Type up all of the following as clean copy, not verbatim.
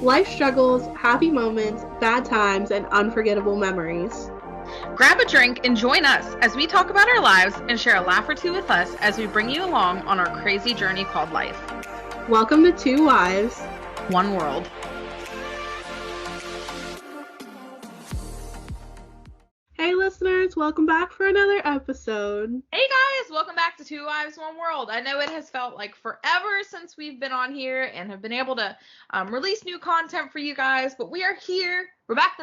life struggles, happy moments, bad times, and unforgettable memories. Grab a drink and join us as we talk about our lives and share a laugh or two with us as we bring you along on our crazy journey called life. Welcome to Two Wives, One World. Hey listeners, welcome back for another episode. Hey guys, welcome back to Two Wives, One World. I know it has felt like forever since we've been on here and have been able to release new content for you guys, but we are here. We're back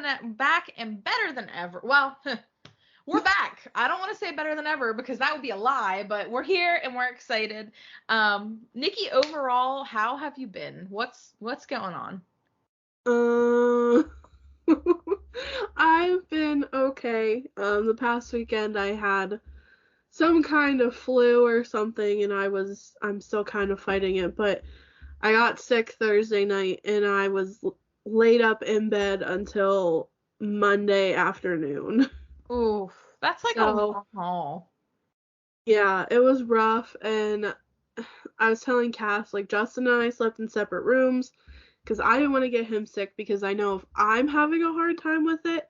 and better than ever. Well, we're back. I don't want to say better than ever because that would be a lie, but we're here and we're excited. Nikki, overall, how have you been? What's going on? I've been okay. The past weekend I had some kind of flu or something, and I'm still kind of fighting it, but I got sick Thursday night and I was laid up in bed until Monday afternoon. Oof, that's like a long haul. Yeah, it was rough, and I was telling Cass, like, Justin and I slept in separate rooms because I didn't want to get him sick because I know if I'm having a hard time with it,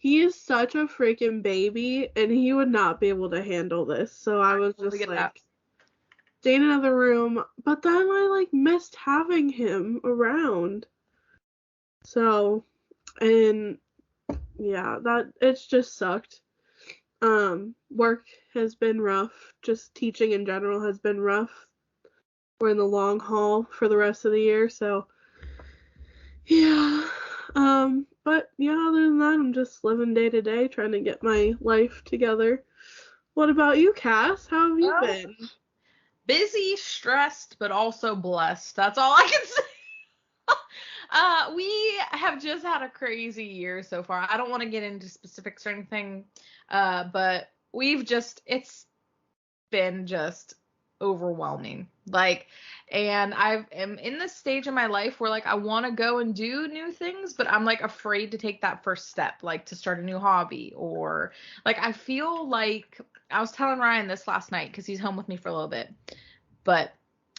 he is such a freaking baby and he would not be able to handle this. So I was just like, stay in another room. But then I like missed having him around. So, and yeah, it's just sucked. Work has been rough. Just teaching in general has been rough. We're in the long haul for the rest of the year, so yeah. But yeah, other than that, I'm just living day to day, trying to get my life together. What about you, Cass? How have you been? Busy, stressed, but also blessed. That's all I can say. We have just had a crazy year so far. I don't want to get into specifics or anything, but it's been just overwhelming. And I am in this stage in my life where I want to go and do new things, but I'm afraid to take that first step, to start a new hobby, or I feel like I was telling Ryan this last night because he's home with me for a little bit, but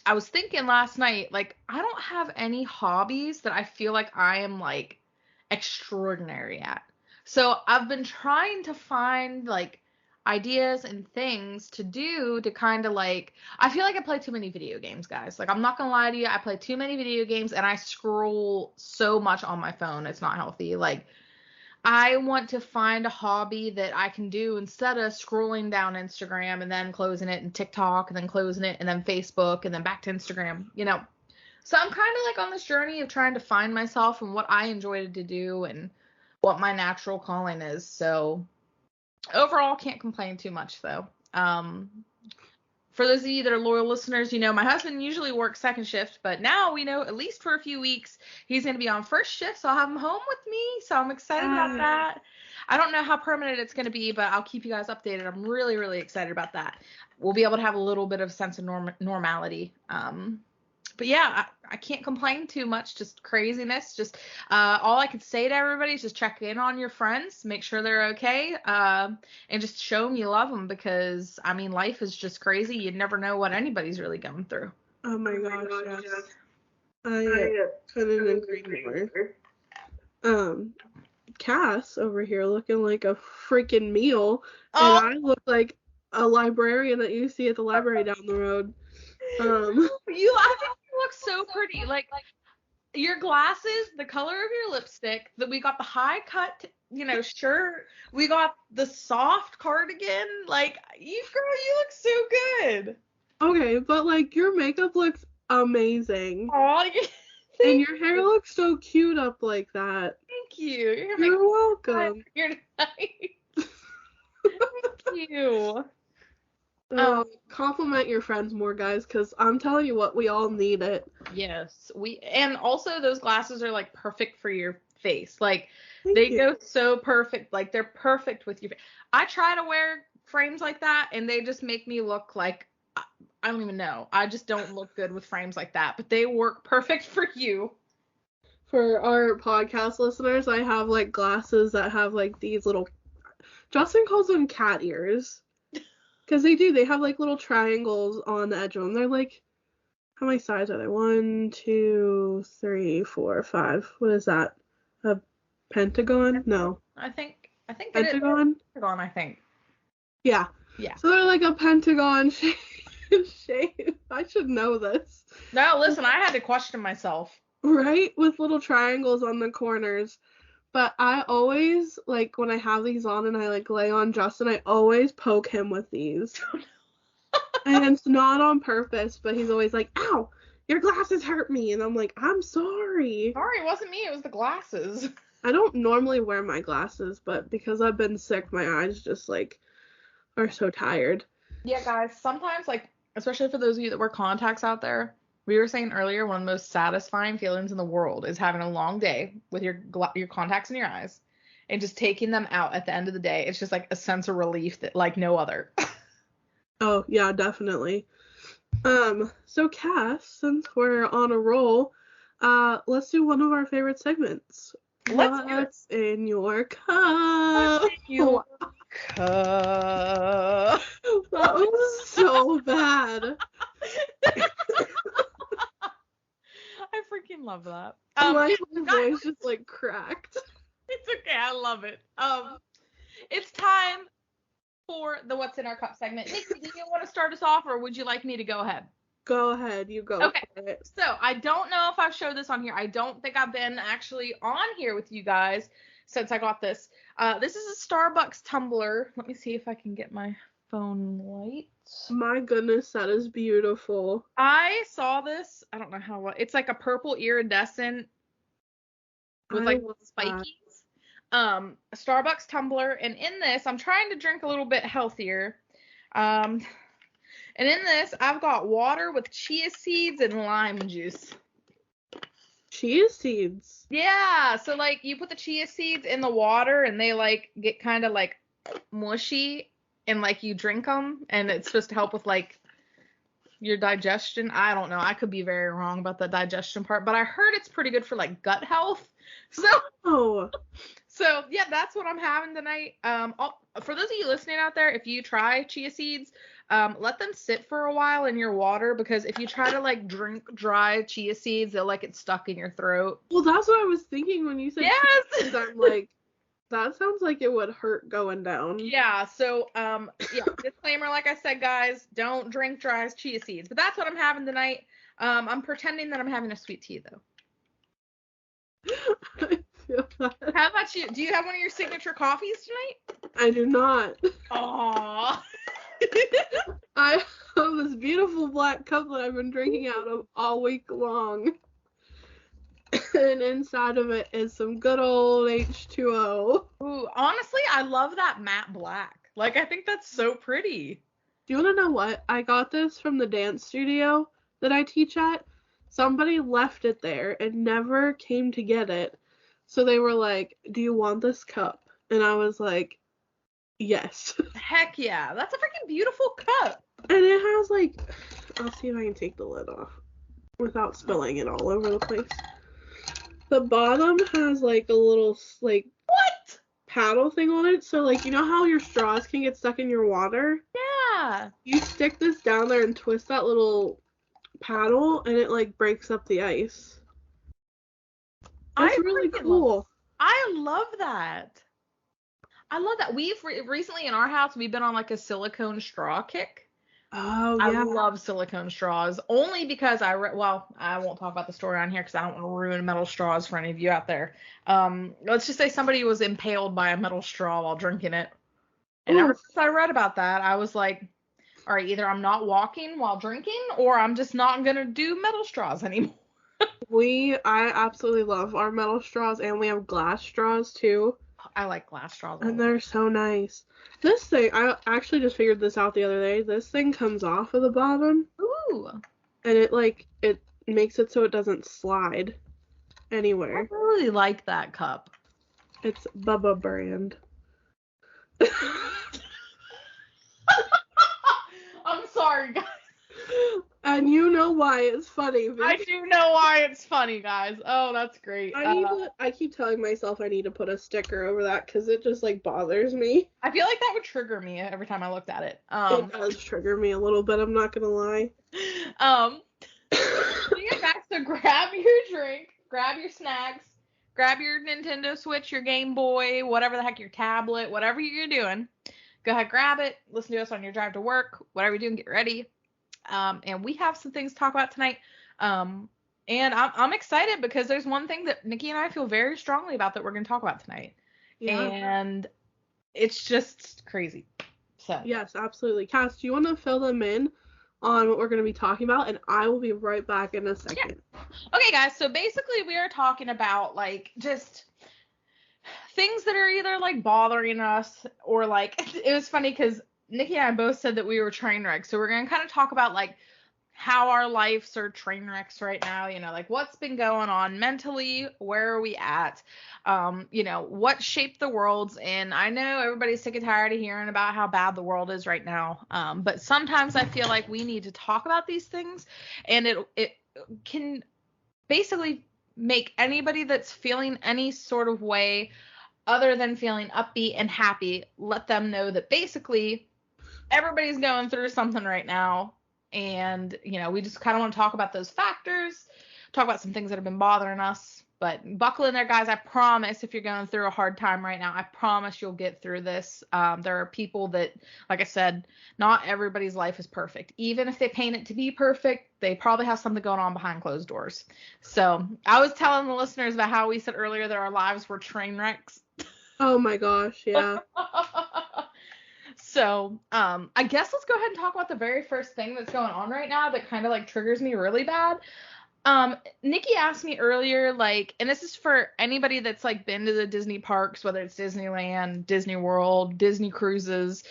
I was thinking last night, I don't have any hobbies that I feel like I am extraordinary at. So I've been trying to find ideas and things to do to kind of I feel like I play too many video games, guys. I'm not gonna lie to you, I play too many video games and I scroll so much on my phone. It's not healthy. I want to find a hobby that I can do instead of scrolling down Instagram and then closing it, and TikTok and then closing it, and then Facebook and then back to Instagram, So I'm kind of on this journey of trying to find myself and what I enjoy to do and what my natural calling is. So overall, can't complain too much though. For those of you that are loyal listeners, my husband usually works second shift, but now we know at least for a few weeks he's going to be on first shift, so I'll have him home with me, so I'm excited about that. I don't know how permanent it's going to be, but I'll keep you guys updated. I'm really, really excited about that. We'll be able to have a little bit of sense of normality. But yeah, I can't complain too much, just craziness. Just all I could say to everybody is just check in on your friends, make sure they're okay, and just show them you love them, because, life is just crazy. You never know what anybody's really going through. Oh my gosh, yes. I couldn't agree more. Cass over here looking like a freaking meal, and I look like a librarian that you see at the library down the road. I think you look so pretty. Your glasses, the color of your lipstick, that we got the high cut, shirt, we got the soft cardigan. You look so good. Okay, but your makeup looks amazing. Aw, and your hair looks so cute up like that. Thank you. You're welcome. You're nice. Thank you. Compliment your friends more, guys, because I'm telling you what, we all need it. Yes, and also those glasses are perfect for your face. They go so perfect. They're perfect with your face. I try to wear frames like that, and they just make me look like I don't even know. I just don't look good with frames like that, but they work perfect for you. For our podcast listeners, I have glasses that have these little, Justin calls them cat ears. Because they have little triangles on the edge of them. They're How many sides are there? 1, 2, 3, 4, 5. What is that? A pentagon? No. I think it is Pentagon? pentagon, I think. Yeah. Yeah. So they're like a pentagon shape. I should know this. No, listen, I had to question myself. Right? With little triangles on the corners. But I always, like, when I have these on and I, like, lay on Justin, I always poke him with these. And it's not on purpose, but he's always like, ow, your glasses hurt me. And I'm like, I'm sorry. Sorry, it wasn't me, it was the glasses. I don't normally wear my glasses, but because I've been sick, my eyes just, like, are so tired. Yeah, guys, sometimes, like, especially for those of you that wear contacts out there, we were saying earlier, one of the most satisfying feelings in the world is having a long day with your contacts in your eyes and just taking them out at the end of the day. It's just, like, a sense of relief that, like, no other. Oh, yeah, definitely. So Cass, since we're on a roll, let's do one of our favorite segments. What's in your cup? What's in your cup? That was so bad. I freaking love that. My voice just like cracked. It's okay, I love it. It's time for the What's in Our Cup segment. Nikki, do you want to start us off, or would you like me to go ahead? Go ahead, you go. Okay, for it. so I don't know if I've showed this on here. I don't think I've been actually on here with you guys since I got this. This is a Starbucks tumbler. Let me see if I can get my phone light. My goodness, that is beautiful. I saw this. I don't know how. It's like a purple iridescent with like little spikies. A Starbucks tumbler, and in this, I'm trying to drink a little bit healthier. And in this, I've got water with chia seeds and lime juice. Chia seeds? Yeah, so like you put the chia seeds in the water and they like get kind of like mushy and like you drink them and it's supposed to help with like your digestion. I don't know. I could be very wrong about the digestion part, but I heard it's pretty good for like gut health. So yeah, that's what I'm having tonight. For those of you listening out there, if you try chia seeds, let them sit for a while in your water, because if you try to like drink dry chia seeds, they'll like get stuck in your throat. Well, that's what I was thinking when you said yes! chia seeds. I'm like, that sounds like it would hurt going down. Yeah, so yeah, disclaimer, like I said, guys, don't drink dry chia seeds. But that's what I'm having tonight. I'm pretending that I'm having a sweet tea though. How about you? Do you have one of your signature coffees tonight? I do not. Aww. I have this beautiful black cup that I've been drinking out of all week long. And inside of it is some good old H2O. Ooh, honestly, I love that matte black. Like, I think that's so pretty. Do you want to know what? I got this from the dance studio that I teach at. Somebody left it there and never came to get it. So they were like, do you want this cup? And I was like, yes. Heck yeah. That's a freaking beautiful cup. And it has like, I'll see if I can take the lid off without spilling it all over the place. The bottom has like a little like what? Paddle thing on it. So like, you know how your straws can get stuck in your water? Yeah. You stick this down there and twist that little paddle and it like breaks up the ice. It's really cool. I love that. I love that. We've recently in our house, we've been on like a silicone straw kick. Oh, yeah. I love silicone straws only because I won't talk about the story on here because I don't want to ruin metal straws for any of you out there. Let's just say somebody was impaled by a metal straw while drinking it. And ever since I read about that, I was like, all right, either I'm not walking while drinking or I'm just not going to do metal straws anymore. I absolutely love our metal straws, and we have glass straws too. I like glass straws. And they're so nice. This thing, I actually just figured this out the other day. This thing comes off of the bottom. Ooh. And it makes it so it doesn't slide anywhere. I really like that cup. It's Bubba brand. I'm sorry, guys. And you know why it's funny. I do know why it's funny, guys. Oh, that's great. I keep telling myself I need to put a sticker over that because it just like bothers me. I feel like that would trigger me every time I looked at it. It does trigger me a little bit, I'm not gonna lie. When you get back, so grab your drink, grab your snacks, grab your Nintendo Switch, your Game Boy, whatever the heck, your tablet, whatever you're doing. Go ahead, grab it. Listen to us on your drive to work. Whatever you're doing, get ready. And we have some things to talk about tonight. And I'm excited because there's one thing that Nikki and I feel very strongly about that we're going to talk about tonight. Yeah. And it's just crazy. So. Yes, absolutely. Cass, do you want to fill them in on what we're going to be talking about? And I will be right back in a second. Yeah. Okay, guys. So basically we are talking about like just things that are either like bothering us or like, it was funny because Nikki and I both said that we were train wrecks. So we're going to kind of talk about like how our lives are train wrecks right now, you know, like what's been going on mentally, where are we at, you know, what shaped the worlds. And I know everybody's sick and tired of hearing about how bad the world is right now, but sometimes I feel like we need to talk about these things, and it can basically make anybody that's feeling any sort of way other than feeling upbeat and happy, let them know that basically everybody's going through something right now. And, you know, we just kind of want to talk about those factors, talk about some things that have been bothering us. But buckle in there, guys. I promise if you're going through a hard time right now, I promise you'll get through this. There are people that, like I said, not everybody's life is perfect. Even if they paint it to be perfect, they probably have something going on behind closed doors. So I was telling the listeners about how we said earlier that our lives were train wrecks. Oh my gosh, yeah. So, I guess let's go ahead and talk about the very first thing that's going on right now that kind of like triggers me really bad. Nikki asked me earlier, like, and this is for anybody that's like been to the Disney parks, whether it's Disneyland, Disney World, Disney cruises.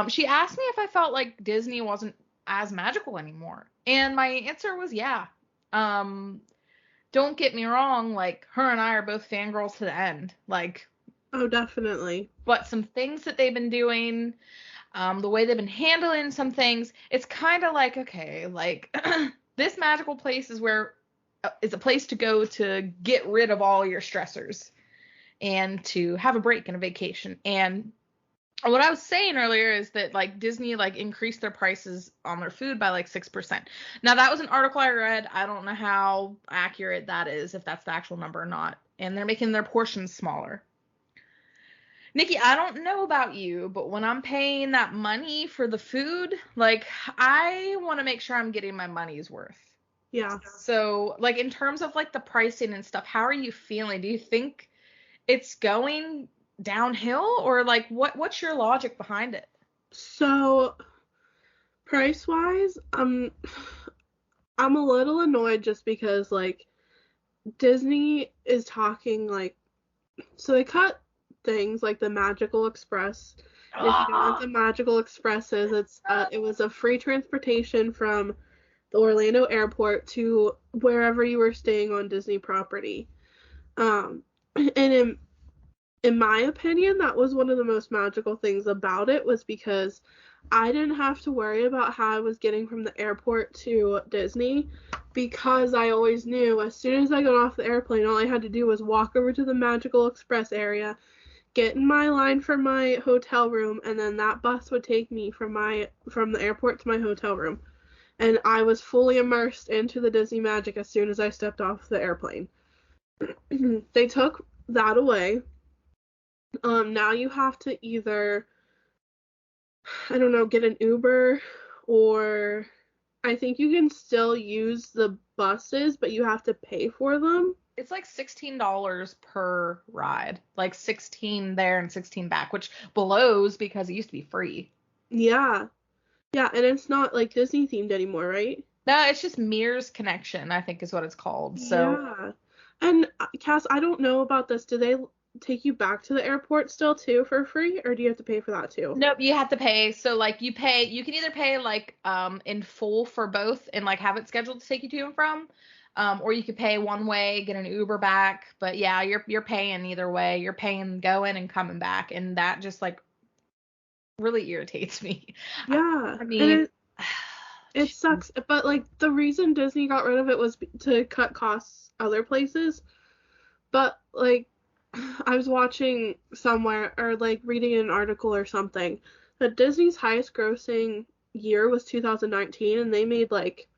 She asked me if I felt like Disney wasn't as magical anymore. And my answer was yeah. Don't get me wrong, like her and I are both fangirls to the end. Like, oh, definitely. But some things that they've been doing, the way they've been handling some things, it's kind of like, okay, like this magical place is where is a place to go to get rid of all your stressors and to have a break and a vacation. And what I was saying earlier is that like Disney like increased their prices on their food by like 6%. Now that was an article I read. I don't know how accurate that is, if that's the actual number or not. And they're making their portions smaller. Nikki, I don't know about you, but when I'm paying that money for the food, like I want to make sure I'm getting my money's worth. Yeah. So, like in terms of like the pricing and stuff, how are you feeling? Do you think it's going downhill, or like what's your logic behind it? So, price-wise, I'm a little annoyed just because like Disney is talking like, so they cut things like the Magical Express. If you know what the Magical Express is, it was a free transportation from the Orlando airport to wherever you were staying on Disney property. And in my opinion, that was one of the most magical things about it, was because I didn't have to worry about how I was getting from the airport to Disney, because I always knew as soon as I got off the airplane, all I had to do was walk over to the Magical Express area, get in my line for my hotel room, and then that bus would take me from the airport to my hotel room. And I was fully immersed into the Disney magic as soon as I stepped off the airplane. They took that away. Now you have to either, I don't know, get an Uber, or I think you can still use the buses, but you have to pay for them. It's like $16 per ride, like 16 there and 16 back, which blows because it used to be free. Yeah. Yeah, and it's not like Disney themed anymore, right? No, it's just Mears Connection, I think is what it's called. So yeah. And Cass, I don't know about this. Do they take you back to the airport still too for free, or do you have to pay for that too? Nope, you have to pay. So like you can either pay like in full for both and like have it scheduled to take you to and from. Or you could pay one way, get an Uber back. But yeah, you're paying either way. You're paying going and coming back, and that just like really irritates me. Yeah, I mean, it sucks. But like the reason Disney got rid of it was to cut costs other places. But like I was watching somewhere, or like reading an article or something, that Disney's highest grossing year was 2019, and they made like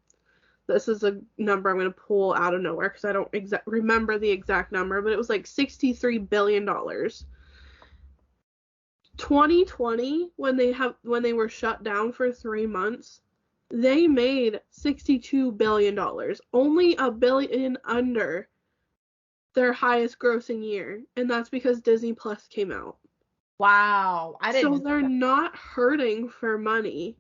this is a number I'm going to pull out of nowhere because I don't remember the exact number, but it was like $63 billion. 2020, when they were shut down for 3 months, they made $62 billion, only $1 billion under their highest grossing year, and that's because Disney Plus came out. Wow, I didn't. So they're not hurting for money.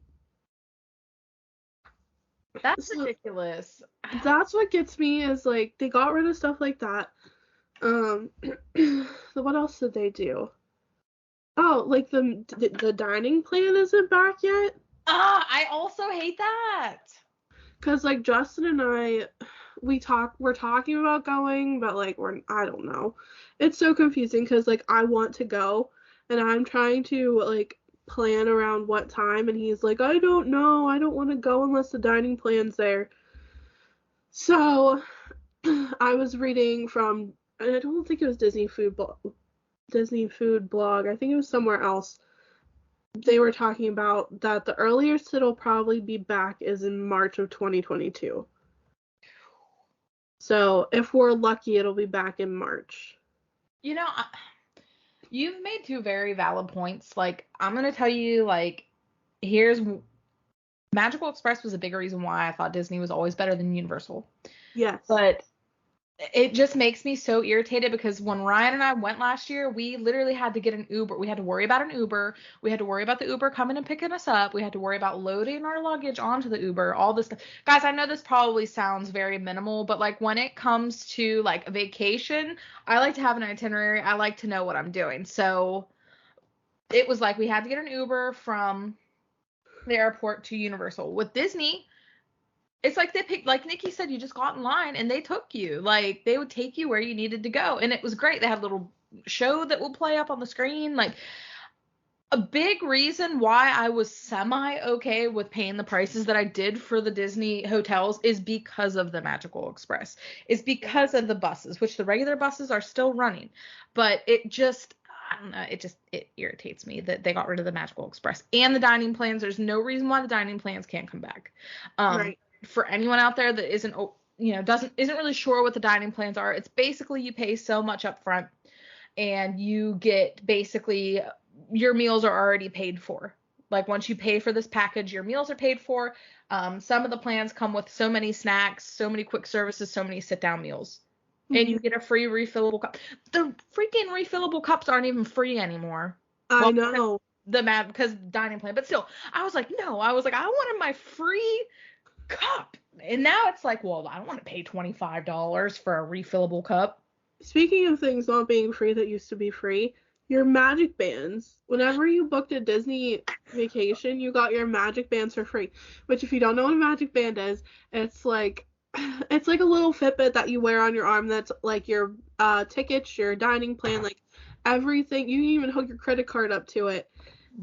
That's ridiculous. That's what gets me is like they got rid of stuff like that. So what else did they do? Oh, like the dining plan isn't back yet. I also hate that. Cause like Justin and I, we're talking about going, but like I don't know. It's so confusing because like I want to go, and I'm trying to like plan around what time, and he's like, I don't know, I don't want to go unless the dining plan's there. So I was reading from, and I don't think it was Disney Food Blog. I think it was somewhere else. They were talking about that the earliest it'll probably be back is in March of 2022. So if we're lucky, it'll be back in March. You know, you've made two very valid points. Like, I'm going to tell you, like, here's Magical Express was a big reason why I thought Disney was always better than Universal. Yes. But it just makes me so irritated because when Ryan and I went last year, we literally had to get an Uber. We had to worry about an Uber. We had to worry about the Uber coming and picking us up. We had to worry about loading our luggage onto the Uber, all this stuff. Guys, I know this probably sounds very minimal, but like when it comes to like a vacation, I like to have an itinerary. I like to know what I'm doing. So it was like we had to get an Uber from the airport to Universal. With Disney, it's like they picked, like Nikki said, you just got in line and they took you. Like, they would take you where you needed to go. And it was great. They had a little show that will play up on the screen. Like, a big reason why I was semi-okay with paying the prices that I did for the Disney hotels is because of the Magical Express. It's because of the buses, which the regular buses are still running. But it just, I don't know, it irritates me that they got rid of the Magical Express. And the dining plans, there's no reason why the dining plans can't come back. Right. For anyone out there that isn't really sure what the dining plans are, it's basically you pay so much up front and you get basically your meals are already paid for. Like once you pay for this package, your meals are paid for. Some of the plans come with so many snacks, so many quick services, so many sit down meals. And you get a free refillable cup. The freaking refillable cups aren't even free anymore. I know. Because dining plan, but still, I was like, no, I wanted my free cup. And now it's like, well, I don't want to pay $25 for a refillable cup. Speaking of things not being free that used to be free, your magic bands. Whenever you booked a Disney vacation, you got your magic bands for free. Which, if you don't know what a magic band is, it's like a little Fitbit that you wear on your arm that's like your tickets, your dining plan, like everything. You can even hook your credit card up to it.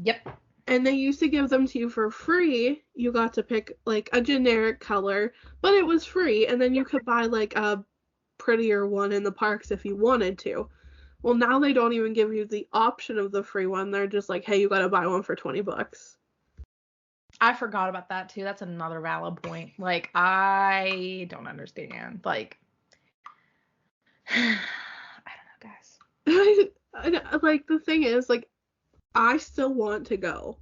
Yep. And they used to give them to you for free. You got to pick like a generic color, but it was free. And then you could buy like a prettier one in the parks if you wanted to. Well, now they don't even give you the option of the free one. They're just like, hey, you got to buy one for $20. I forgot about that too. That's another valid point. Like, I don't understand. Like, I don't know, guys. Like, the thing is, like, I still want to go.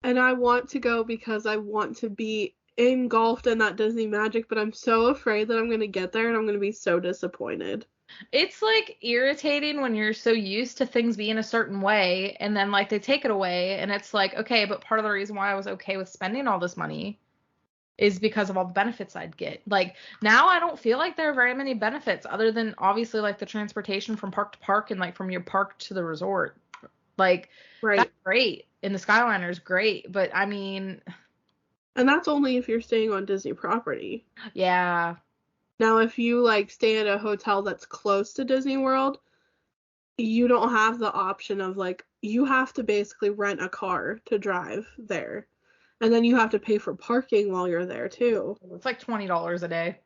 And I want to go because I want to be engulfed in that Disney magic, but I'm so afraid that I'm going to get there and I'm going to be so disappointed. It's like irritating when you're so used to things being a certain way and then like they take it away and it's like, okay, but part of the reason why I was okay with spending all this money is because of all the benefits I'd get. Like now I don't feel like there are very many benefits other than obviously like the transportation from park to park and like from your park to the resort. Like, right. That's great. And the Skyliner is great, but I mean. And that's only if you're staying on Disney property. Yeah. Now, if you like stay at a hotel that's close to Disney World, you don't have the option of like, you have to basically rent a car to drive there. And then you have to pay for parking while you're there too. It's like $20 a day.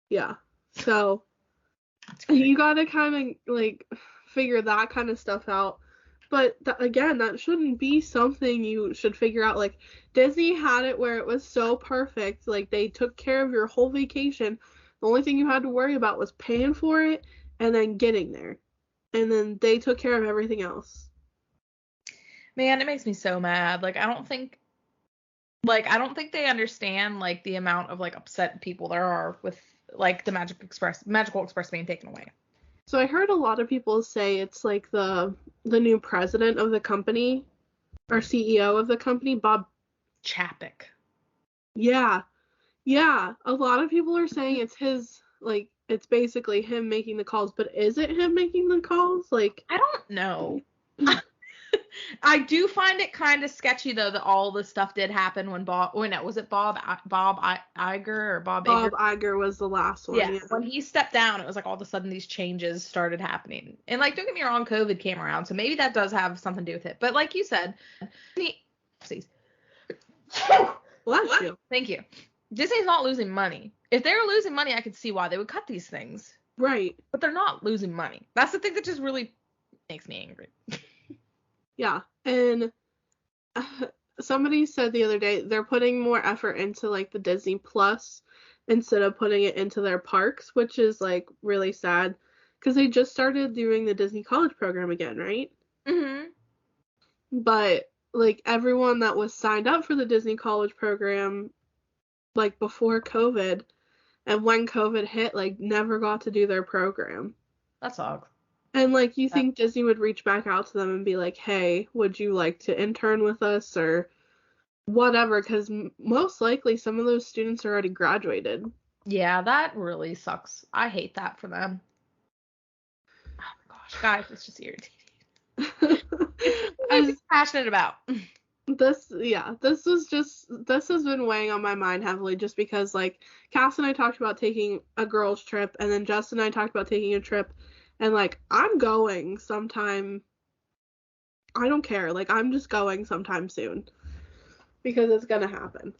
Yeah. So you gotta kind of like figure that kind of stuff out. but again, that shouldn't be something you should figure out. Like, Disney had it where it was so perfect. Like, they took care of your whole vacation. The only thing you had to worry about was paying for it and then getting there. And then they took care of everything else. Man, it makes me so mad. Like, I don't think they understand, like, the amount of, like, upset people there are with, like, the Magical Express being taken away. So I heard a lot of people say it's, like, the new president of the company, or CEO of the company, Bob Chapek. Yeah. Yeah. A lot of people are saying it's his, like, it's basically him making the calls, but is it him making the calls? Like, I don't know. I do find it kind of sketchy though that all this stuff did happen when Bob Iger or Bob Iger? Bob Iger was the last one. Yeah, when he stepped down, it was like all of a sudden these changes started happening. And like, don't get me wrong, COVID came around, so maybe that does have something to do with it. But like you said, Bless you. Thank you. Disney's not losing money. If they were losing money, I could see why they would cut these things. Right. But they're not losing money. That's the thing that just really makes me angry. Yeah. And somebody said the other day they're putting more effort into, like, the Disney Plus instead of putting it into their parks, which is, like, really sad because they just started doing the Disney College program again, right? Mm-hmm. But, like, everyone that was signed up for the Disney College program, like, before COVID, and when COVID hit, like, never got to do their program. That sucks. And, like, you think Disney would reach back out to them and be like, hey, would you like to intern with us or whatever? Because most likely some of those students are already graduated. Yeah, that really sucks. I hate that for them. Oh my gosh, guys, it's just irritating. I'm passionate about. This has been weighing on my mind heavily just because, like, Cass and I talked about taking a girls' trip, and then Justin and I talked about taking a trip, and, like, I'm going sometime. I don't care. Like, I'm just going sometime soon because it's gonna happen.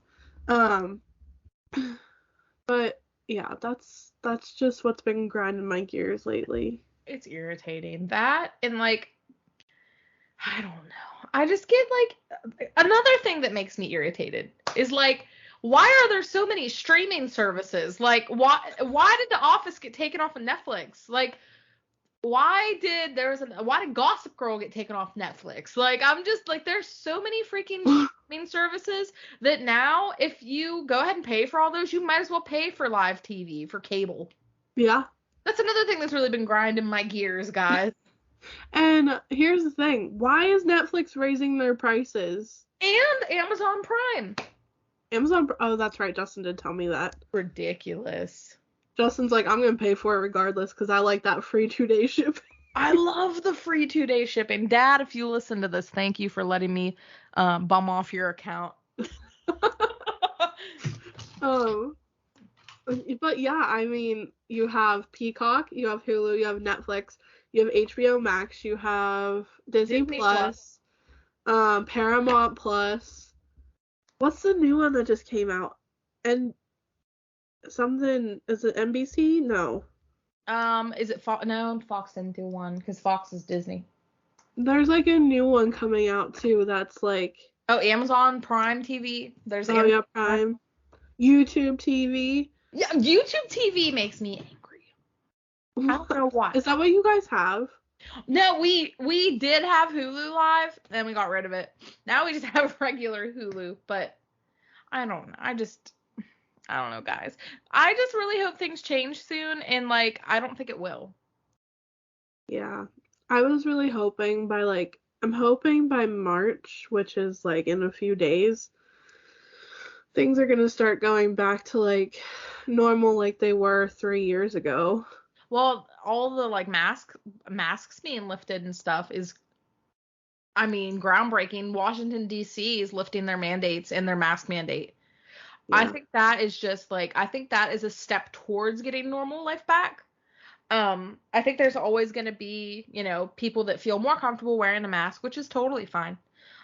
But yeah, that's just what's been grinding my gears lately. It's irritating. That and, like, I don't know. I just get, like, another thing that makes me irritated is, like, why are there so many streaming services? Like, why did The Office get taken off of Netflix? Like, why did Gossip Girl get taken off Netflix? Like, I'm just like, there's so many freaking streaming services that now if you go ahead and pay for all those, you might as well pay for live TV, for cable. Yeah. That's another thing that's really been grinding my gears, guys. And here's the thing. Why is Netflix raising their prices? And Amazon Prime. Oh, that's right. Justin did tell me that. Ridiculous. Justin's like, I'm going to pay for it regardless because I like that free 2-day shipping. I love the free 2-day shipping. Dad, if you listen to this, thank you for letting me bum off your account. But yeah, I mean, you have Peacock, you have Hulu, you have Netflix, you have HBO Max, you have Disney Plus, Paramount Plus. What's the new one that just came out? And something, is it NBC? No. Is it Fox? No, Fox didn't do one because Fox is Disney. There's, like, a new one coming out too that's like, oh, Amazon Prime TV. There's yeah, Prime. YouTube TV. Yeah, YouTube TV makes me angry. I don't know why. Is that what you guys have? No, we did have Hulu Live, then we got rid of it. Now we just have regular Hulu, but I don't know. I don't know, guys. I just really hope things change soon, and, like, I don't think it will. Yeah. I was really hoping I'm hoping by March, which is, like, in a few days, things are going to start going back to, like, normal like they were 3 years ago. Well, all the, like, masks being lifted and stuff is, I mean, groundbreaking. Washington, D.C. is lifting their mandates and their mask mandate. Yeah. I think that is just, like, I think that is a step towards getting normal life back. I think there's always going to be, you know, people that feel more comfortable wearing a mask, which is totally fine.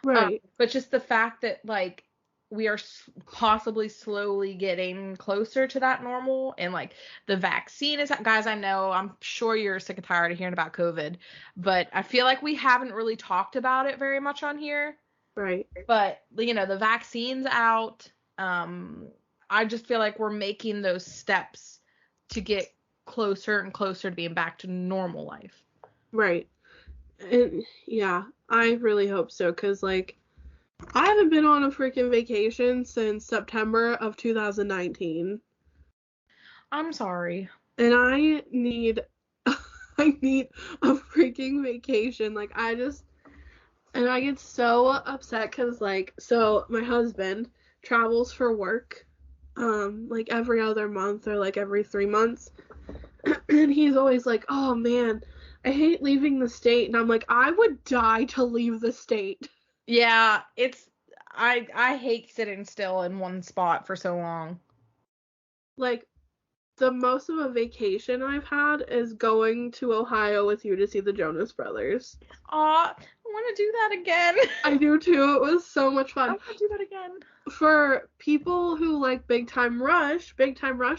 Right. But just the fact that, like, we are possibly slowly getting closer to that normal, and like the vaccine is, guys, I know, I'm sure you're sick and tired of hearing about COVID, but I feel like we haven't really talked about it very much on here. Right. But, you know, the vaccine's out. I just feel like we're making those steps to get closer and closer to being back to normal life. Right. And yeah, I really hope so, because like I haven't been on a freaking vacation since September of 2019. I'm sorry. And I need I need a freaking vacation. Like I get so upset because like, so my husband travels for work like every other month or like every 3 months. And he's always like, oh man, I hate leaving the state. And I'm like, I would die to leave the state. Yeah, I hate sitting still in one spot for so long. Like, the most of a vacation I've had is going to Ohio with you to see the Jonas Brothers. Aw, I want to do that again. I do too. It was so much fun. I want to do that again. For people who like Big Time Rush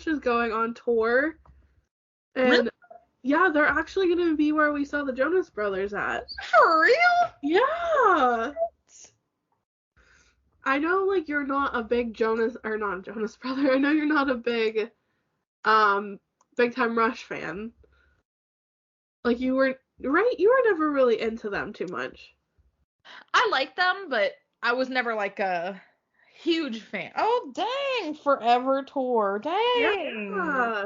is going on tour. And really? Yeah, they're actually going to be where we saw the Jonas Brothers at. For real? Yeah. I know like you're not a big Jonas Brother. I know you're not a big Big Time Rush fan. Like you were, right? You were never really into them too much. I like them, but I was never like a huge fan. Oh dang, Forever Tour. Dang. Yeah.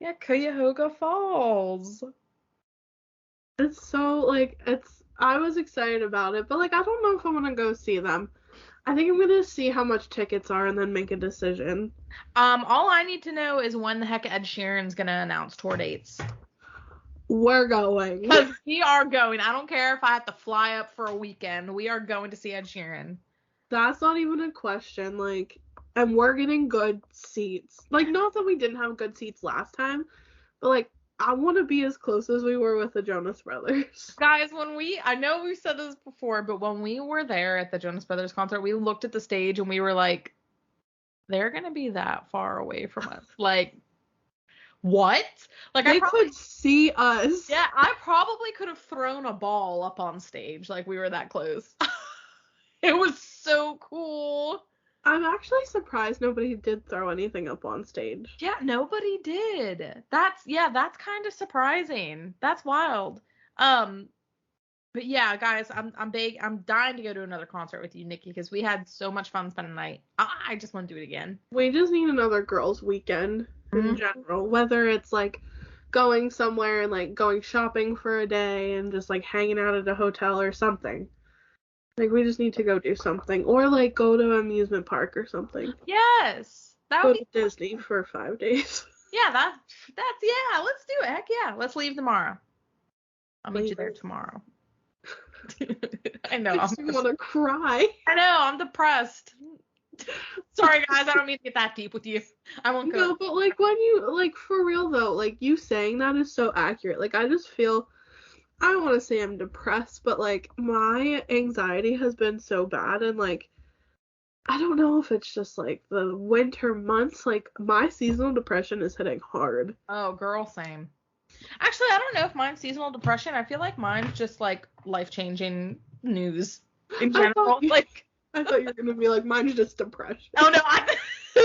Yeah, Cuyahoga Falls. It's so like I was excited about it, but like I don't know if I want to go see them. I think I'm gonna see how much tickets are and then make a decision. All I need to know is when the heck Ed Sheeran's gonna announce tour dates. We're going. Because we are going. I don't care if I have to fly up for a weekend. We are going to see Ed Sheeran. That's not even a question. Like, and we're getting good seats. Like, not that we didn't have good seats last time, but like, I want to be as close as we were with the Jonas Brothers. Guys, I know we've said this before, but when we were there at the Jonas Brothers concert, we looked at the stage and we were like, they're going to be that far away from us. Like, what? Like, they could see us. Yeah, I probably could have thrown a ball up on stage. Like, we were that close. It was so cool. I'm actually surprised nobody did throw anything up on stage. Yeah, nobody did. That's kind of surprising. That's wild. But yeah, guys, I'm dying to go to another concert with you, Nikki, because we had so much fun spending the night. I just want to do it again. We just need another girls' weekend in general, whether it's like going somewhere and like going shopping for a day and just like hanging out at a hotel or something. Like, we just need to go do something. Or, like, go to an amusement park or something. Yes. That go would to Disney for 5 days. Yeah, yeah, let's do it. Heck yeah. Let's leave tomorrow. I'll meet you there tomorrow. I know. I want to cry. I know. I'm depressed. Sorry, guys. I don't mean to get that deep with you. I won't go. No, but, like, when you, like, for real, though, like, you saying that is so accurate. Like, I just feel... I don't want to say I'm depressed, but, like, my anxiety has been so bad, and, like, I don't know if it's just, like, the winter months, like, my seasonal depression is hitting hard. Oh, girl, same. Actually, I don't know if mine's seasonal depression. I feel like mine's just, like, life-changing news in general. I thought you were going to be like, mine's just depression. Oh, no,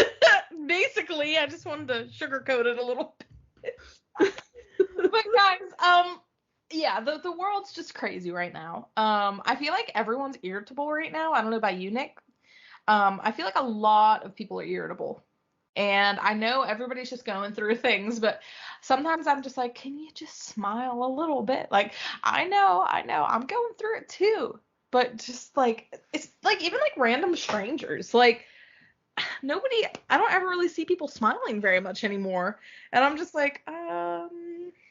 basically, I just wanted to sugarcoat it a little bit. But, guys, yeah, the world's just crazy right now. I feel like everyone's irritable right now. I don't know about you, Nick. I feel like a lot of people are irritable. And I know everybody's just going through things, but sometimes I'm just like, can you just smile a little bit? Like, I know, I'm going through it too. But just like, it's like even like random strangers. Like, I don't ever really see people smiling very much anymore. And I'm just like,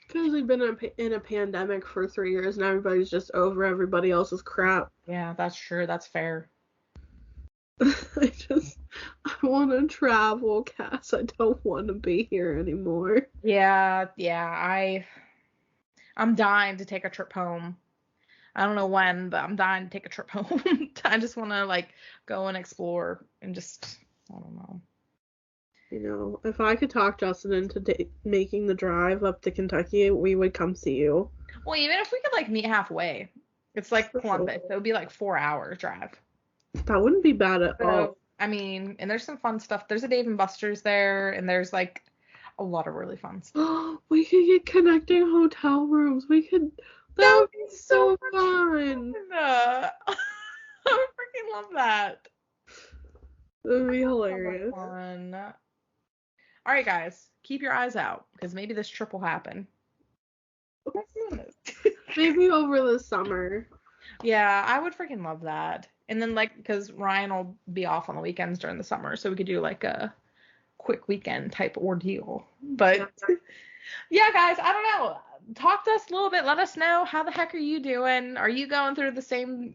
Because we've been in a pandemic for 3 years and everybody's just over everybody else's crap. Yeah, that's true. That's fair. I want to travel, Cass. I don't want to be here anymore. Yeah. I'm dying to take a trip home. I don't know when, but I'm dying to take a trip home I just want to like go and explore and just, I don't know. You know, if I could talk Justin into making the drive up to Kentucky, we would come see you. Well, even if we could like meet halfway, it's like Columbus. It would be like 4 hours drive. That wouldn't be bad at all. I mean, and there's some fun stuff. There's a Dave and Buster's there, and there's like a lot of really fun stuff. We could get connecting hotel rooms. That would be so fun. I would freaking love that. It would be hilarious. Fun. All right, guys, keep your eyes out because maybe this trip will happen. Maybe over the summer. Yeah, I would freaking love that. And then like, because Ryan will be off on the weekends during the summer, so we could do like a quick weekend type ordeal. But yeah, guys, I don't know. Talk to us a little bit. Let us know, how the heck are you doing? Are you going through the same,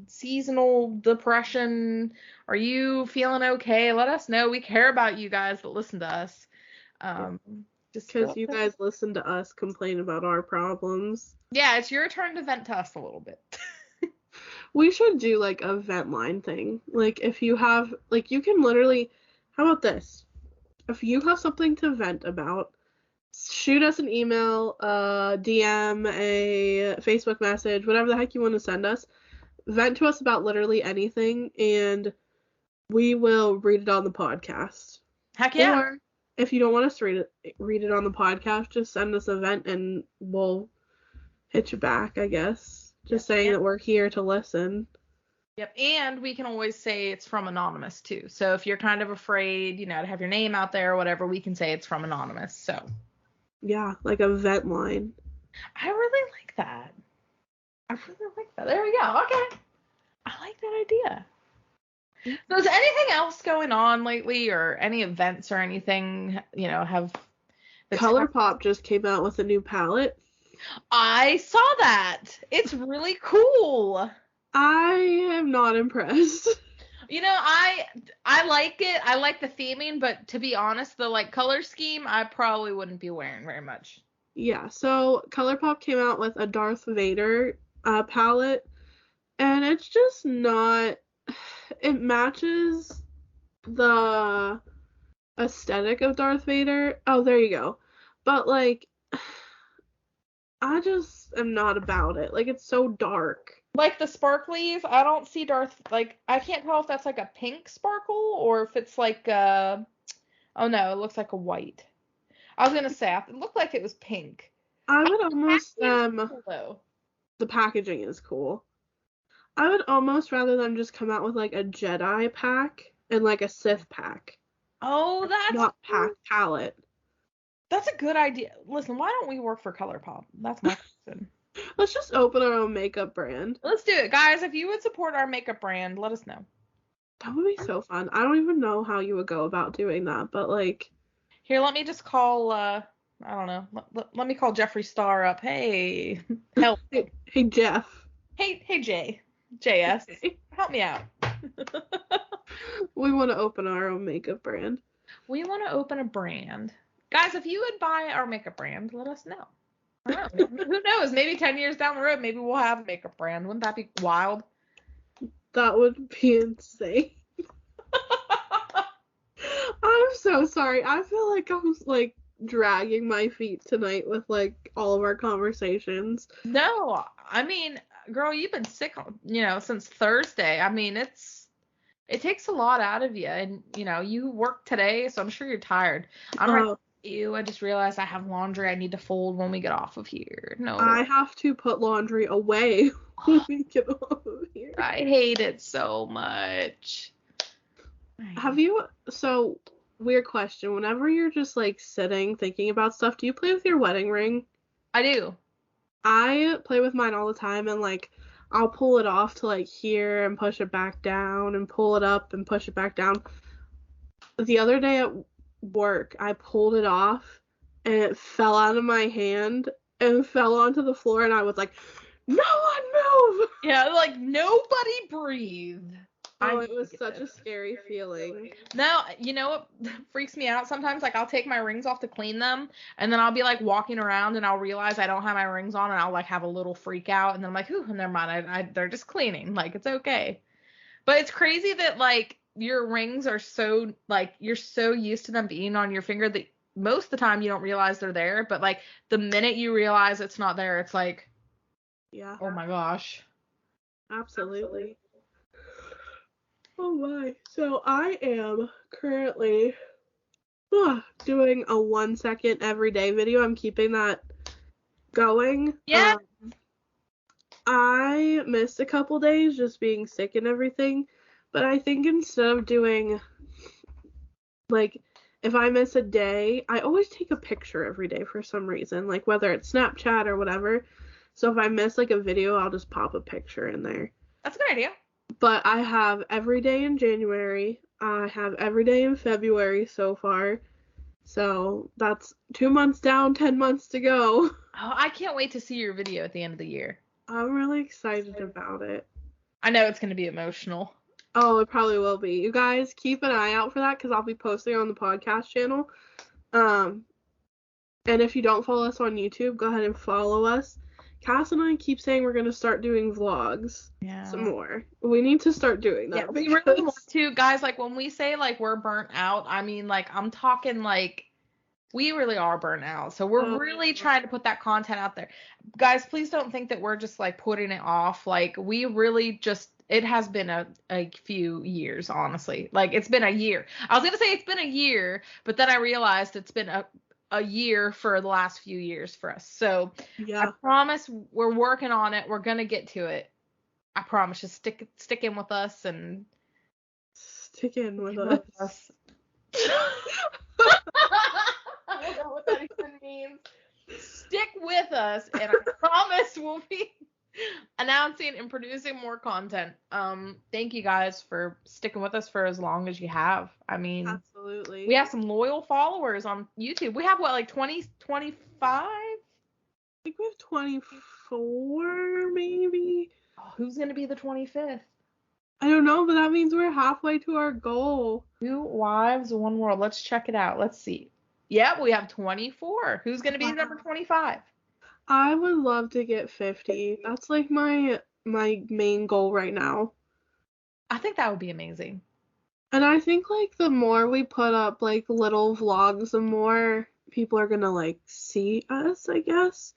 seasonal depression? Are you feeling okay? Let us know. We care about you guys that listen to us. Just because you guys listen to us complain about our problems. Yeah, it's your turn to vent to us a little bit. We should do like a vent line thing. Like if you have, like you can literally, how about this? If you have something to vent about, shoot us an email, DM, a Facebook message, whatever the heck you want to send us. Vent to us about literally anything, and we will read it on the podcast. Heck yeah. Or if you don't want us to read it on the podcast, just send us a vent and we'll hit you back, I guess. Just saying that we're here to listen. Yep, and we can always say it's from Anonymous, too. So if you're kind of afraid, to have your name out there or whatever, we can say it's from Anonymous, so. Yeah, like a vent line. I really like that. There we go. Okay. I like that idea. So is anything else going on lately, or any events or anything, have... ColourPop just came out with a new palette. I saw that. It's really cool. I am not impressed. I like it. I like the theming, but to be honest, the color scheme, I probably wouldn't be wearing very much. Yeah, so ColourPop came out with a Darth Vader palette, and it's just not... It matches the aesthetic of Darth Vader. Oh, there you go. But, I just am not about it. It's so dark. Like the sparklies, I don't see Darth, I can't tell if that's a pink sparkle or if it's oh no, it looks like a white. I was going to say, it looked like it was pink. I would almost, the packaging is cool. I would almost rather them just come out with a Jedi pack and a Sith pack. Oh, that's not palette. That's a good idea. Listen, why don't we work for ColourPop? That's my question. Let's just open our own makeup brand. Let's do it. Guys, if you would support our makeup brand, let us know. That would be so fun. I don't even know how you would go about doing that, but Here, let me just call, I don't know. Let me call Jeffree Star up. Hey, help. Hey, Jeff. Hey, Jay. JS. Help me out. We want to open our own makeup brand. We want to open a brand. Guys, if you would buy our makeup brand, let us know. I don't know. Who knows? Maybe 10 years down the road, maybe we'll have a makeup brand. Wouldn't that be wild? That would be insane. I'm so sorry. I feel like I'm dragging my feet tonight with all of our conversations. No, I mean, girl, you've been sick, since Thursday. I mean, it takes a lot out of you, and you work today, so I'm sure you're tired. I just realized I have laundry I need to fold when we get off of here. No, I have to put laundry away when we get off of here. I hate it so much. So weird question, whenever you're just sitting thinking about stuff, do you play with your wedding ring? I do. I play with mine all the time, and I'll pull it off to here and push it back down and pull it up and push it back down. The other day at work, I pulled it off and it fell out of my hand and fell onto the floor, and I was like, no one move! Yeah, nobody breathe. Oh, it was such a scary feeling. No, you know what freaks me out sometimes? Like, I'll take my rings off to clean them, and then I'll be, like, walking around, and I'll realize I don't have my rings on, and I'll, like, have a little freak out, and then I'm like, ooh, never mind, they're just cleaning. Like, it's okay. But it's crazy that, like, your rings are so, like, you're so used to them being on your finger that most of the time you don't realize they're there, but, like, the minute you realize it's not there, it's like, yeah, oh my gosh. Absolutely. Oh my. So I am currently doing a 1 second everyday video. I'm keeping that going. Yeah. I missed a couple days just being sick and everything, but I think instead of doing, like, if I miss a day, I always take a picture every day for some reason, like whether it's Snapchat or whatever. So if I miss, like, a video, I'll just pop a picture in there. That's a good idea. But I have every day in January. I have every day in February so far. So that's 2 months down, 10 months to go. Oh, I can't wait to see your video at the end of the year. I'm really excited about it. I know it's going to be emotional. Oh, it probably will be. You guys keep an eye out for that because I'll be posting on the podcast channel. And if you don't follow us on YouTube, go ahead and follow us. Cass and I keep saying we're going to start doing vlogs some more. We need to start doing that. Yeah, we really want to. Guys, like, when we say, like, we're burnt out, I mean, like, I'm talking, like, we really are burnt out. So we're really trying to put that content out there. Guys, please don't think that we're just, like, putting it off. Like, we really just, it has been a few years, honestly. Like, it's been a year. I was going to say it's been a year, but then I realized it's been a year for the last few years for us. So yeah. I promise we're working on it. We're going to get to it. I promise. Just stick in with us and stick in with us. I don't know what that even means. Stick with us, and I promise we'll be announcing and producing more content. Thank you guys for sticking with us for as long as you have. I mean, absolutely. We have some loyal followers on YouTube. We have what, like 20, 25? I think we have 24 maybe. Oh, who's going to be the 25th? I don't know, but that means we're halfway to our goal. 2 wives, 1 world. Let's check it out. Let's see. Yep, we have 24. Who's going to be number 25? I would love to get 50. That's like my main goal right now. I think that would be amazing. And I think, like, the more we put up, like, little vlogs, the more people are gonna, like, see us, I guess.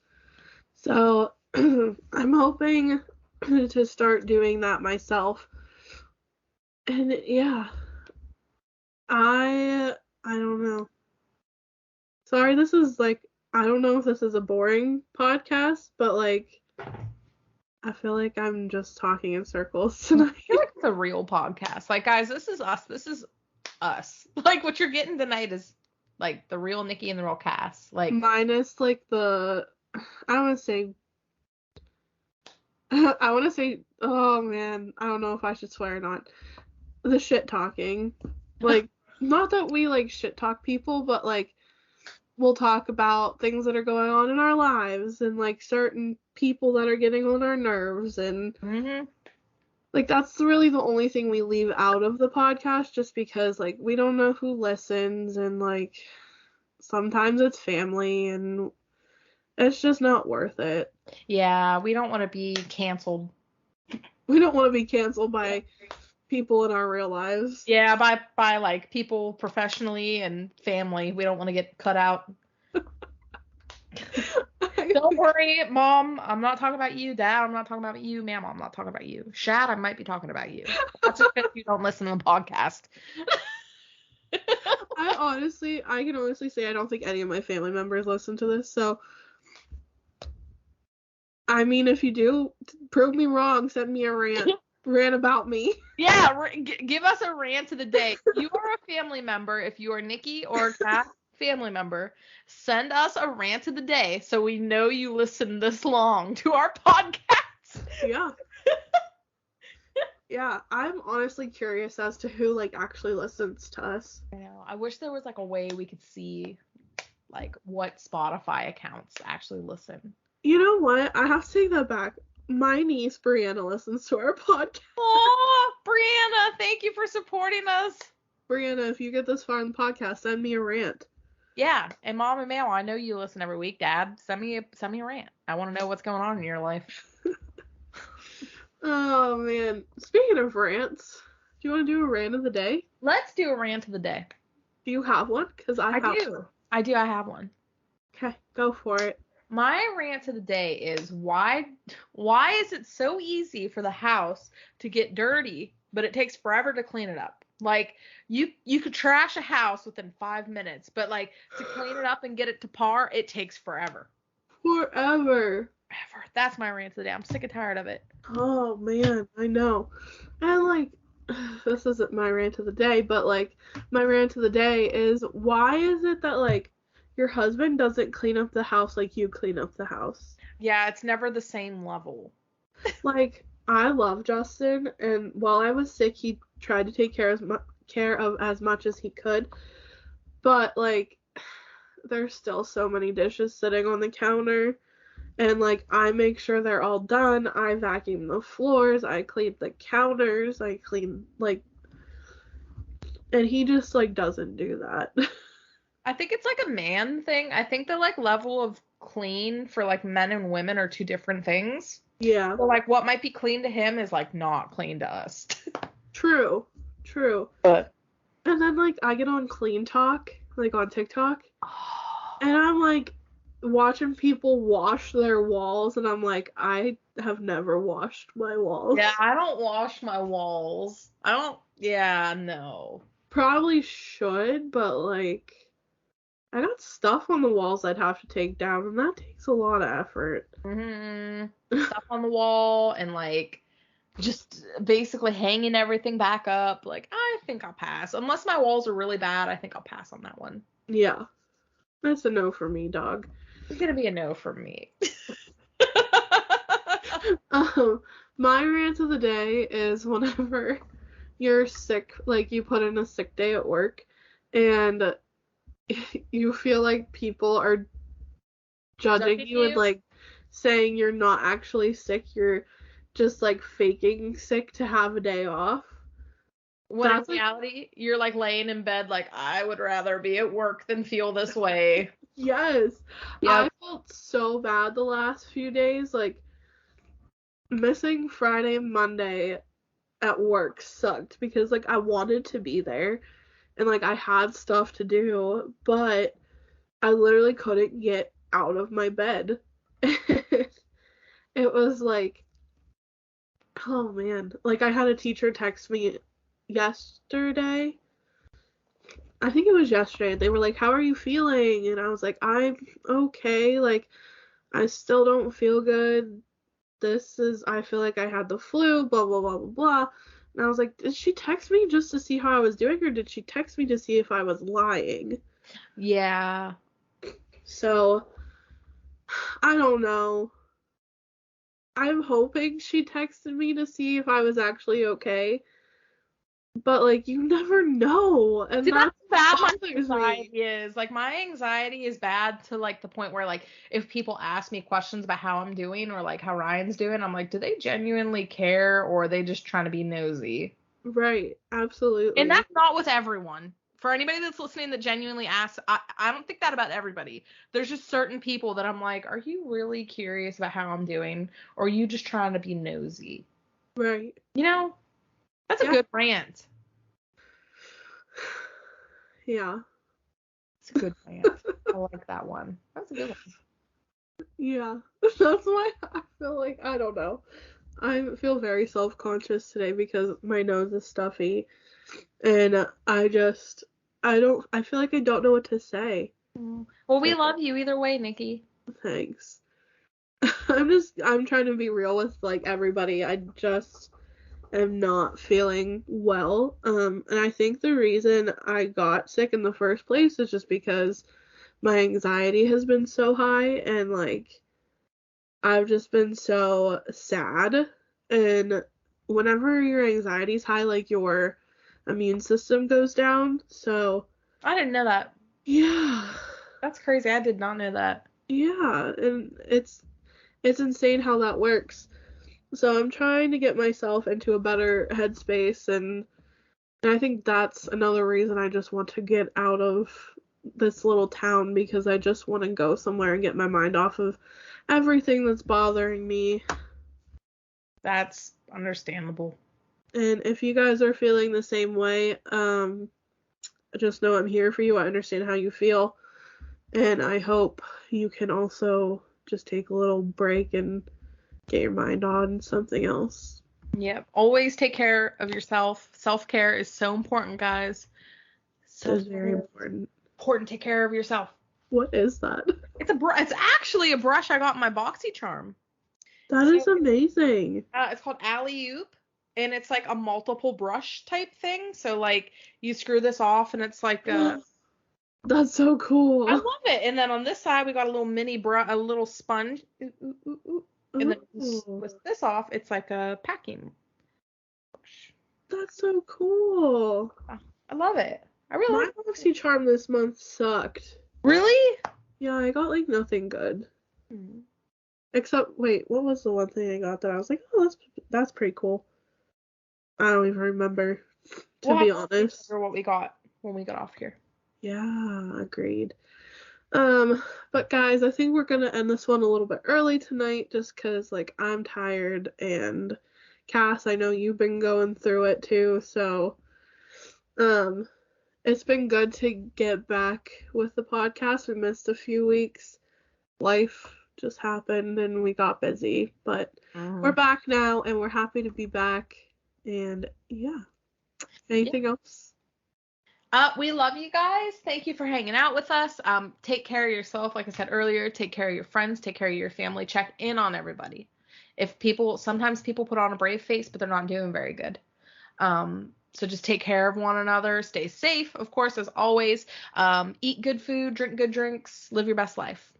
So I'm hoping to start doing that myself. And yeah, I don't know. Sorry, this is, like, I don't know if this is a boring podcast, but, like, I feel like I'm just talking in circles tonight. I feel like it's a real podcast. Like, guys, this is us. This is us. Like, what you're getting tonight is, like, the real Nikki and the real Cass. Like, minus, like, I want to say, oh, man, I don't know if I should swear or not. The shit talking. Like, not that we, like, shit talk people, but, like, we'll talk about things that are going on in our lives and, like, certain people that are getting on our nerves and like, that's really the only thing we leave out of the podcast, just because, like, we don't know who listens, and, like, sometimes it's family and it's just not worth it. Yeah, we don't want to be canceled. We don't want to be canceled by people in our real lives. Yeah, by like people professionally and family. We don't want to get cut out. Don't worry, Mom, I'm not talking about you. Dad, I'm not talking about you. Ma'am, I'm not talking about you. Shad, I might be talking about you. That's just because you don't listen to the podcast. I can honestly say I don't think any of my family members listen to this, so I mean, if you do, prove me wrong, send me a rant about me. Yeah, give us a rant of the day. If you are a family member, if you are Nikki or Kat family member, send us a rant of the day so we know you listen this long to our podcast. Yeah. Yeah, I'm honestly curious as to who, like, actually listens to us. I know. I wish there was, like, a way we could see, like, what Spotify accounts actually listen. You know what? I have to take that back. My niece, Brianna, listens to our podcast. Aww! Brianna, thank you for supporting us. Brianna, if you get this far in the podcast, send me a rant. Yeah, and Mom and Mail, I know you listen every week. Dad, send me a rant. I want to know what's going on in your life. Oh man. Speaking of rants, do you want to do a rant of the day? Let's do a rant of the day. Do you have one? Because I have do. one. I do. I have one. Okay, go for it. My rant of the day is why is it so easy for the house to get dirty, but it takes forever to clean it up? Like you could trash a house within 5 minutes, but like to clean it up and get it to par, it takes forever. Forever. That's my rant of the day. I'm sick and tired of it. Oh man, I know. And like, this isn't my rant of the day, but like my rant of the day is why is it that like your husband doesn't clean up the house like you clean up the house? Yeah, it's never the same level. Like, I love Justin, and while I was sick, he tried to take care of as much as he could. But like, there's still so many dishes sitting on the counter, and like I make sure they're all done. I vacuum the floors, I clean the counters, I clean like, and he just like doesn't do that. I think it's like a man thing. I think the like level of clean for like men and women are two different things. Yeah. So like what might be clean to him is like not clean to us. True. But And then like I get on Clean Talk, like on TikTok, and I'm like watching people wash their walls, and I'm like, I have never washed my walls. yeah, I don't wash my walls. No. Probably should, but like I got stuff on the walls I'd have to take down, and that takes a lot of effort. Stuff on the wall and like just basically hanging everything back up. Like, I think I'll pass. Unless my walls are really bad, I think I'll pass on that one. Yeah. That's a no for me, dog. It's gonna be a no for me. My rant of the day is whenever you're sick, like you put in a sick day at work, and you feel like people are judging you and like saying you're not actually sick, you're just like faking sick to have a day off. When in reality, you're like laying in bed like, I would rather be at work than feel this way. Yes. Yep. I felt so bad the last few days. Like, missing Friday and Monday at work sucked because like I wanted to be there and like I had stuff to do, but I literally couldn't get out of my bed. It was like, oh man, like I had a teacher text me yesterday. I think it was yesterday. They were like, how are you feeling? And I was like, I'm okay. Like, I still don't feel good. I feel like I had the flu, blah, blah, blah, blah, blah. And I was like, did she text me just to see how I was doing, or did she text me to see if I was lying? Yeah. So, I don't know. I'm hoping she texted me to see if I was actually okay. But, like, you never know. And that's bad my anxiety is. Like, my anxiety is bad to, like, the point where, like, if people ask me questions about how I'm doing or, like, how Ryan's doing, I'm like, do they genuinely care or are they just trying to be nosy? Right. Absolutely. And that's not with everyone. For anybody that's listening that genuinely asks, I don't think that about everybody. There's just certain people that I'm like, are you really curious about how I'm doing? Or are you just trying to be nosy? Right. You know? That's a good rant. Yeah. It's a good rant. I like that one. That's a good one. Yeah. That's why I feel like, I don't know. I feel very self-conscious today because my nose is stuffy. And I feel like I don't know what to say. Well, we love you either way, Nikki. Thanks. I'm trying to be real with, like, everybody. I just am not feeling well. And I think the reason I got sick in the first place is just because my anxiety has been so high and, like, I've just been so sad. And whenever your anxiety's high, like, your immune system goes down. So I didn't know that. Yeah. That's crazy. I did not know that. Yeah, and it's insane how that works. So I'm trying to get myself into a better headspace, and I think that's another reason I just want to get out of this little town, because I just want to go somewhere and get my mind off of everything that's bothering me. That's understandable. And if you guys are feeling the same way, just know I'm here for you. I understand how you feel. And I hope you can also just take a little break and get your mind on something else. Yep. Always take care of yourself. Self-care is so important, guys. It is very important. Important to take care of yourself. What is that? It's actually a brush I got in my BoxyCharm. That is amazing. It's called Alley Oop, and it's like a multiple brush type thing. So like you screw this off, and it's like that's so cool. I love it. And then on this side we got a little mini a little sponge. And then with this off, it's like a packing brush. That's so cool. I love it. I really like my BoxyCharm this month sucked. Really? Yeah, I got like nothing good. Except, wait, what was the one thing I got that I was like, oh, that's pretty cool. I don't even remember, to be honest. What we got when we got off here. Yeah, agreed. But guys, I think we're gonna end this one a little bit early tonight, just cause like I'm tired, and Cass, I know you've been going through it too, so it's been good to get back with the podcast. We missed a few weeks. Life just happened and we got busy, but we're back now and we're happy to be back. And yeah. Anything else? We love you guys. Thank you for hanging out with us. Take care of yourself. Like I said earlier, take care of your friends, take care of your family, check in on everybody. Sometimes people put on a brave face, but they're not doing very good. So just take care of one another, stay safe, of course, as always. Eat good food, drink good drinks, live your best life.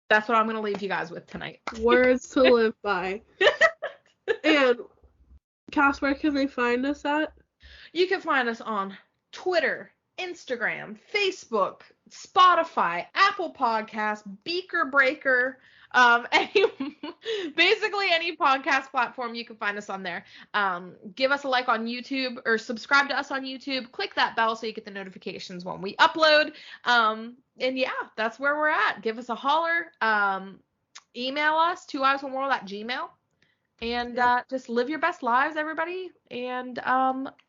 That's what I'm going to leave you guys with tonight. Words to live by. And Cass, where can they find us at? You can find us on Twitter, Instagram, Facebook, Spotify, Apple Podcasts, Beaker Breaker, basically any podcast platform, you can find us on there. Give us a like on YouTube, or subscribe to us on YouTube. Click that bell so you get the notifications when we upload. And yeah, that's where we're at. Give us a holler. Email us, twoeyesonworld@gmail.com. And just live your best lives, everybody. And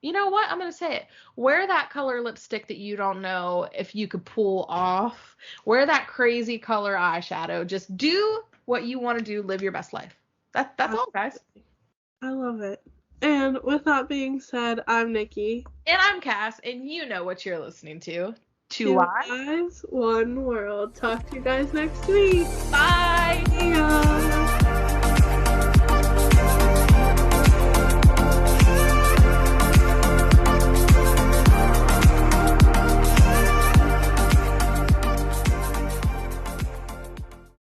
you know what? I'm going to say it. Wear that color lipstick that you don't know if you could pull off. Wear that crazy color eyeshadow. Just do what you want to do. Live your best life. That's all, guys. I love it. And with that being said, I'm Nikki. And I'm Cass. And you know what you're listening to. Two Eyes, One World. Talk to you guys next week. Bye. See ya.